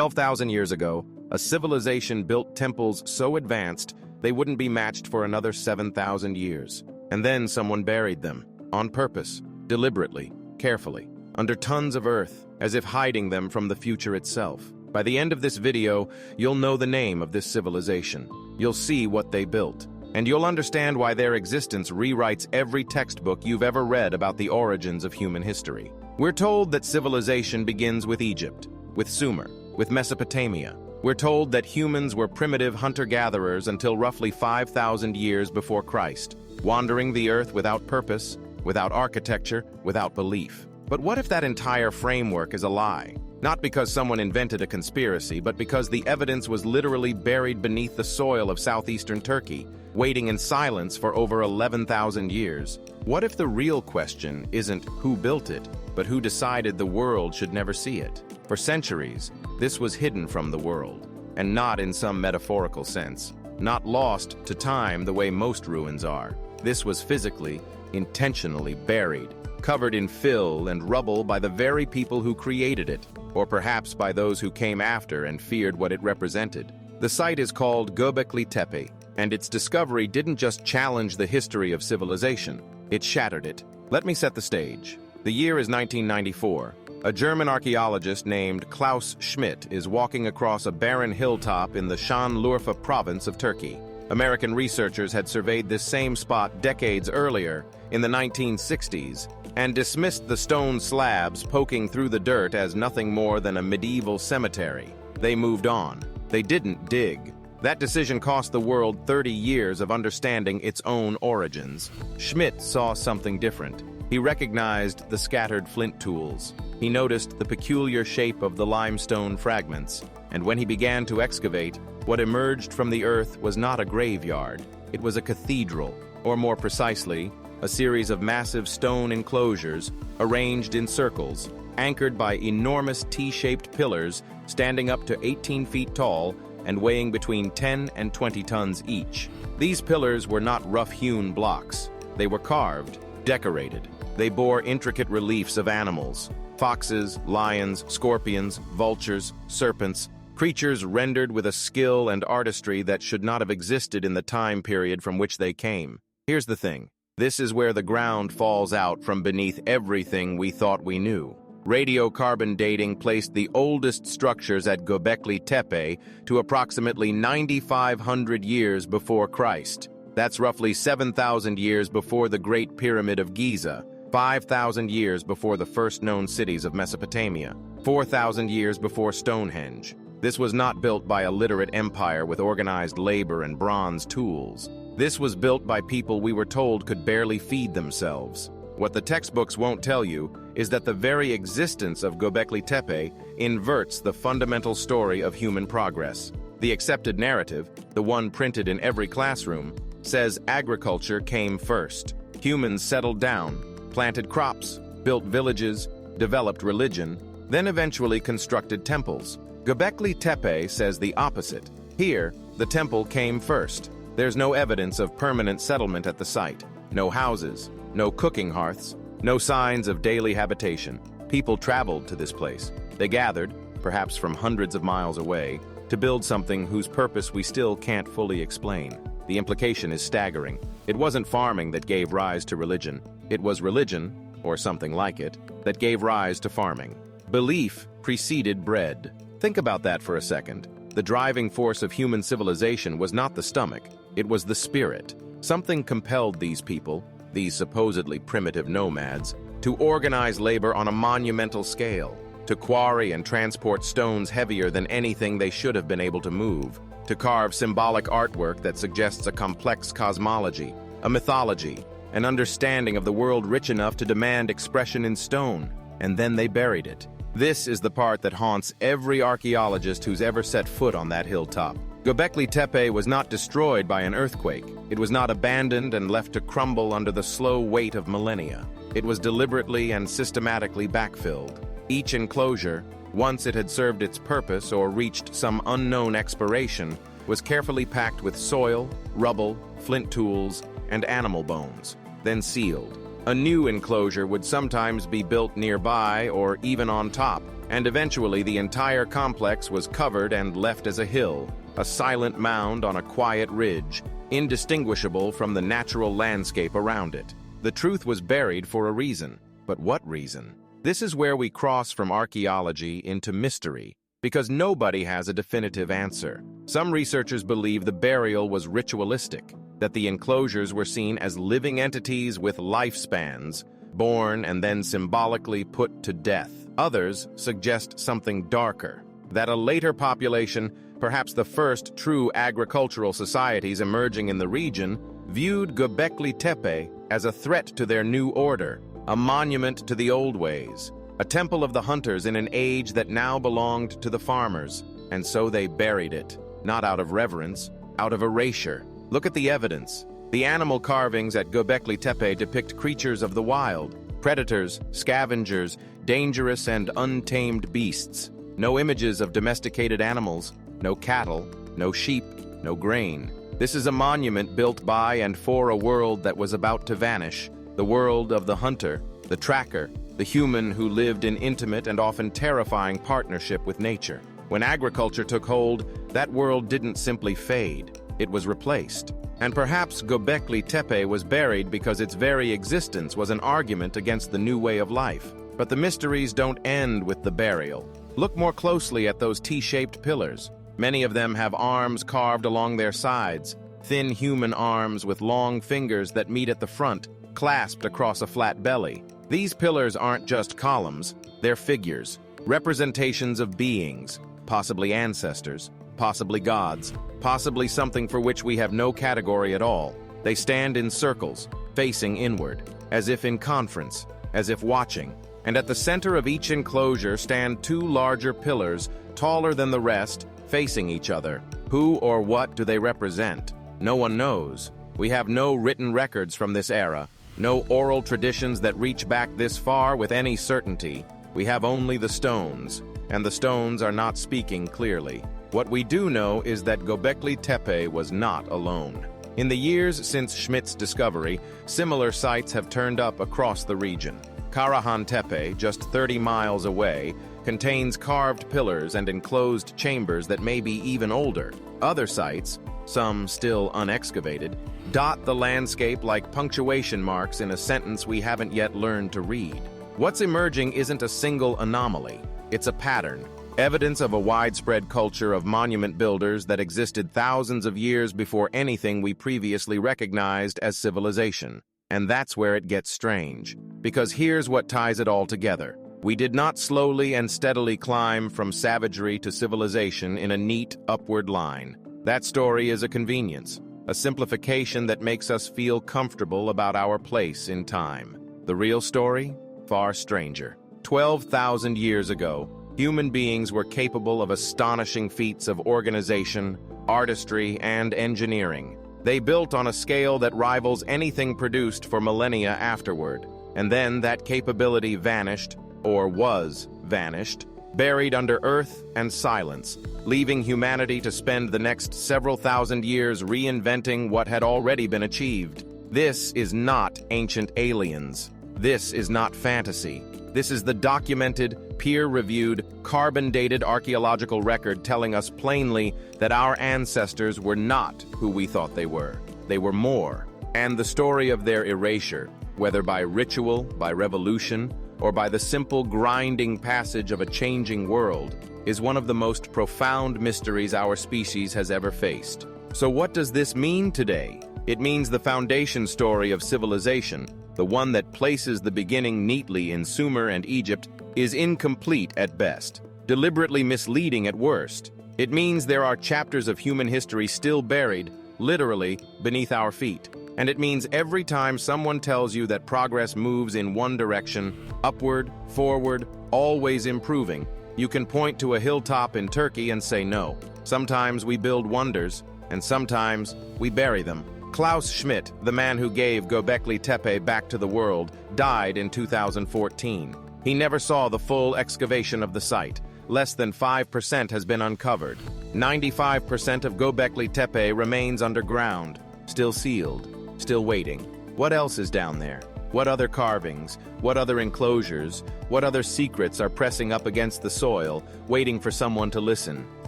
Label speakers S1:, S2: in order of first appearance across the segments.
S1: 12,000 years ago, a civilization built temples so advanced they wouldn't be matched for another 7,000 years. And then someone buried them, on purpose, deliberately, carefully, under tons of earth, as if hiding them from the future itself. By the end of this video, you'll know the name of this civilization. You'll see what they built, and you'll understand why their existence rewrites every textbook you've ever read about the origins of human history. We're told that civilization begins with Egypt, with Sumer, with Mesopotamia. We're told that humans were primitive hunter-gatherers until roughly 5,000 years before Christ, wandering the earth without purpose, without architecture, without belief. But what if that entire framework is a lie? Not because someone invented a conspiracy, but because the evidence was literally buried beneath the soil of southeastern Turkey, waiting in silence for over 11,000 years. What if the real question isn't who built it, but who decided the world should never see it? For centuries, this was hidden from the world, and not in some metaphorical sense, not lost to time the way most ruins are. This was physically, intentionally buried, covered in fill and rubble by the very people who created it, or perhaps by those who came after and feared what it represented. The site is called Göbekli Tepe, and its discovery didn't just challenge the history of civilization, it shattered it. Let me set the stage. The year is 1994. A German archaeologist named Klaus Schmidt is walking across a barren hilltop in the Şanlıurfa province of Turkey. American researchers had surveyed this same spot decades earlier, in the 1960s, and dismissed the stone slabs poking through the dirt as nothing more than a medieval cemetery. They moved on. They didn't dig. That decision cost the world 30 years of understanding its own origins. Schmidt saw something different. He recognized the scattered flint tools. He noticed the peculiar shape of the limestone fragments. And when he began to excavate, what emerged from the earth was not a graveyard. It was a cathedral, or more precisely, a series of massive stone enclosures arranged in circles, anchored by enormous T-shaped pillars standing up to 18 feet tall and weighing between 10 and 20 tons each. These pillars were not rough-hewn blocks. They were carved, decorated. They bore intricate reliefs of animals: foxes, lions, scorpions, vultures, serpents, creatures rendered with a skill and artistry that should not have existed in the time period from which they came. Here's the thing. This is where the ground falls out from beneath everything we thought we knew. Radiocarbon dating placed the oldest structures at Göbekli Tepe to approximately 9,500 years before Christ. That's roughly 7,000 years before the Great Pyramid of Giza, 5,000 years before the first known cities of Mesopotamia, 4,000 years before Stonehenge. This was not built by a literate empire with organized labor and bronze tools. This was built by people we were told could barely feed themselves. What the textbooks won't tell you is that the very existence of Göbekli Tepe inverts the fundamental story of human progress. The accepted narrative, the one printed in every classroom, says agriculture came first. Humans settled down, planted crops, built villages, developed religion, then eventually constructed temples. Göbekli Tepe says the opposite. Here, the temple came first. There's no evidence of permanent settlement at the site. No houses, no cooking hearths, no signs of daily habitation. People traveled to this place. They gathered, perhaps from hundreds of miles away, to build something whose purpose we still can't fully explain. The implication is staggering. It wasn't farming that gave rise to religion. It was religion, or something like it, that gave rise to farming. Belief preceded bread. Think about that for a second. The driving force of human civilization was not the stomach, it was the spirit. Something compelled these people, these supposedly primitive nomads, to organize labor on a monumental scale, to quarry and transport stones heavier than anything they should have been able to move, to carve symbolic artwork that suggests a complex cosmology, a mythology, an understanding of the world rich enough to demand expression in stone, and then they buried it. This is the part that haunts every archaeologist who's ever set foot on that hilltop. Göbekli Tepe was not destroyed by an earthquake. It was not abandoned and left to crumble under the slow weight of millennia. It was deliberately and systematically backfilled. Each enclosure, once it had served its purpose or reached some unknown expiration, was carefully packed with soil, rubble, flint tools, and animal bones, then sealed. A new enclosure would sometimes be built nearby or even on top, and eventually the entire complex was covered and left as a hill, a silent mound on a quiet ridge, indistinguishable from the natural landscape around it. The truth was buried for a reason. But what reason? This is where we cross from archaeology into mystery, because nobody has a definitive answer. Some researchers believe the burial was ritualistic, that the enclosures were seen as living entities with lifespans, born and then symbolically put to death. Others suggest something darker, that a later population, perhaps the first true agricultural societies emerging in the region, viewed Göbekli Tepe as a threat to their new order, a monument to the old ways, a temple of the hunters in an age that now belonged to the farmers, and so they buried it, not out of reverence, out of erasure. Look at the evidence. The animal carvings at Göbekli Tepe depict creatures of the wild, predators, scavengers, dangerous and untamed beasts. No images of domesticated animals, no cattle, no sheep, no grain. This is a monument built by and for a world that was about to vanish, the world of the hunter, the tracker, the human who lived in intimate and often terrifying partnership with nature. When agriculture took hold, that world didn't simply fade, it was replaced. And perhaps Göbekli Tepe was buried because its very existence was an argument against the new way of life. But the mysteries don't end with the burial. Look more closely at those T-shaped pillars. Many of them have arms carved along their sides, thin human arms with long fingers that meet at the front, clasped across a flat belly. These pillars aren't just columns, they're figures, representations of beings, possibly ancestors, possibly gods, possibly something for which we have no category at all. They stand in circles, facing inward, as if in conference, as if watching. And at the center of each enclosure stand two larger pillars, taller than the rest, facing each other. Who or what do they represent? No one knows. We have no written records from this era, no oral traditions that reach back this far with any certainty. We have only the stones, and the stones are not speaking clearly. What we do know is that Göbekli Tepe was not alone. In the years since Schmidt's discovery, similar sites have turned up across the region. Karahan Tepe, just 30 miles away, contains carved pillars and enclosed chambers that may be even older. Other sites, some still unexcavated, dot the landscape like punctuation marks in a sentence we haven't yet learned to read. What's emerging isn't a single anomaly, it's a pattern, evidence of a widespread culture of monument builders that existed thousands of years before anything we previously recognized as civilization. And that's where it gets strange, because here's what ties it all together. We did not slowly and steadily climb from savagery to civilization in a neat, upward line. That story is a convenience, a simplification that makes us feel comfortable about our place in time. The real story? Far stranger. 12,000 years ago, human beings were capable of astonishing feats of organization, artistry, and engineering. They built on a scale that rivals anything produced for millennia afterward. And then that capability vanished, or was vanished, buried under earth and silence, leaving humanity to spend the next several thousand years reinventing what had already been achieved. This is not ancient aliens. This is not fantasy. This is the documented, peer-reviewed, carbon-dated archaeological record telling us plainly that our ancestors were not who we thought they were. They were more. And the story of their erasure, whether by ritual, by revolution, or by the simple grinding passage of a changing world, is one of the most profound mysteries our species has ever faced. So what does this mean today? It means the foundation story of civilization, the one that places the beginning neatly in Sumer and Egypt, is incomplete at best, deliberately misleading at worst. It means there are chapters of human history still buried, literally, beneath our feet. And it means every time someone tells you that progress moves in one direction, upward, forward, always improving, you can point to a hilltop in Turkey and say no. Sometimes we build wonders, and sometimes we bury them. Klaus Schmidt, the man who gave Göbekli Tepe back to the world, died in 2014. He never saw the full excavation of the site. Less than 5% has been uncovered. 95% of Göbekli Tepe remains underground, still sealed, still waiting. What else is down there? What other carvings, what other enclosures, what other secrets are pressing up against the soil, waiting for someone to listen?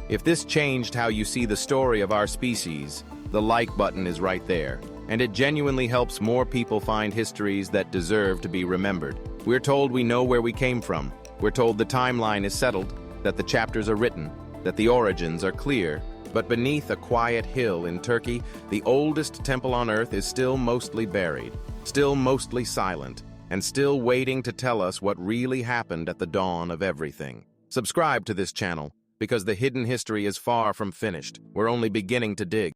S1: If this changed how you see the story of our species, the like button is right there, and it genuinely helps more people find histories that deserve to be remembered. We're told we know where we came from. We're told the timeline is settled, that the chapters are written, that the origins are clear. But beneath a quiet hill in Turkey, the oldest temple on Earth is still mostly buried, still mostly silent, and still waiting to tell us what really happened at the dawn of everything. Subscribe to this channel, because the hidden history is far from finished. We're only beginning to dig.